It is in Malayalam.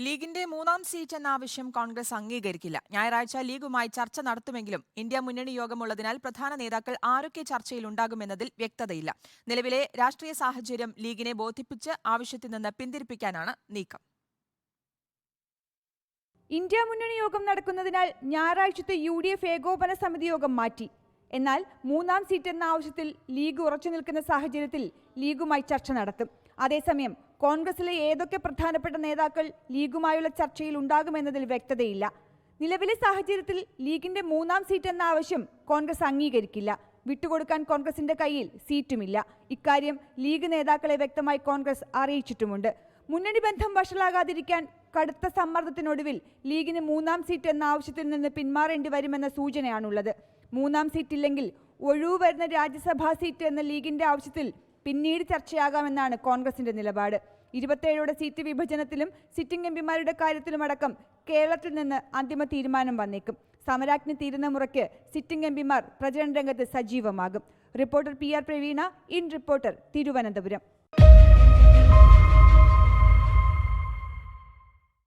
ലീഗിന്റെ മൂന്നാം സീറ്റ് എന്ന ആവശ്യം കോൺഗ്രസ് അംഗീകരിക്കില്ല. ഞായറാഴ്ച ലീഗുമായി ചർച്ച നടത്തുമെങ്കിലും ഇന്ത്യ മുന്നണി യോഗമുള്ളതിനാൽ പ്രധാന നേതാക്കൾ ആരൊക്കെ ചർച്ചയിലുണ്ടാകുമെന്നതിൽ വ്യക്തതയില്ല. നിലവിലെ രാഷ്ട്രീയ സാഹചര്യം ലീഗിനെ ബോധിപ്പിച്ച് ആവശ്യത്തിൽ നിന്ന് പിന്തിരിപ്പിക്കാനാണ് നീക്കം. ഇന്ത്യ മുന്നണി യോഗം നടക്കുന്നതിനാൽ ഞായറാഴ്ചത്തെ UDF ഏകോപന സമിതി യോഗം മാറ്റി. എന്നാൽ മൂന്നാം സീറ്റ് എന്ന ആവശ്യത്തിൽ ലീഗ് ഉറച്ചു നിൽക്കുന്ന സാഹചര്യത്തിൽ ലീഗുമായി ചർച്ച നടത്തും. അതേസമയം കോൺഗ്രസിലെ ഏതൊക്കെ പ്രധാനപ്പെട്ട നേതാക്കൾ ലീഗുമായുള്ള ചർച്ചയിൽ ഉണ്ടാകുമെന്നതിൽ വ്യക്തതയില്ല. നിലവിലെ സാഹചര്യത്തിൽ ലീഗിന്റെ മൂന്നാം സീറ്റ് എന്ന ആവശ്യം കോൺഗ്രസ് അംഗീകരിക്കില്ല. വിട്ടുകൊടുക്കാൻ കോൺഗ്രസിന്റെ കയ്യിൽ സീറ്റുമില്ല. ഇക്കാര്യം ലീഗ് നേതാക്കളെ വ്യക്തമായി കോൺഗ്രസ് അറിയിച്ചിട്ടുമുണ്ട്. മുന്നണി ബന്ധം വഷളാകാതിരിക്കാൻ കടുത്ത സമ്മർദ്ദത്തിനൊടുവിൽ ലീഗിന് മൂന്നാം സീറ്റ് എന്ന ആവശ്യത്തിൽ നിന്ന് പിന്മാറേണ്ടി വരുമെന്ന സൂചനയാണുള്ളത്. മൂന്നാം സീറ്റില്ലെങ്കിൽ ഒഴിവ് വരുന്ന രാജ്യസഭാ സീറ്റ് എന്ന ലീഗിന്റെ ആവശ്യത്തിൽ പിന്നീട് ചർച്ചയാകാമെന്നാണ് കോൺഗ്രസിന്റെ നിലപാട്. 27 സീറ്റ് വിഭജനത്തിലും സിറ്റിംഗ് എംപിമാരുടെ കാര്യത്തിലുമടക്കം കേരളത്തിൽ നിന്ന് അന്തിമ തീരുമാനം വന്നേക്കും. സമരാജ്ഞ തീരുന്ന മുറയ്ക്ക് സിറ്റിംഗ് എംപിമാർ പ്രചരണ രംഗത്ത് സജീവമാകും. Reporter PR Praveena, in reporter, Thiruvananthapuram.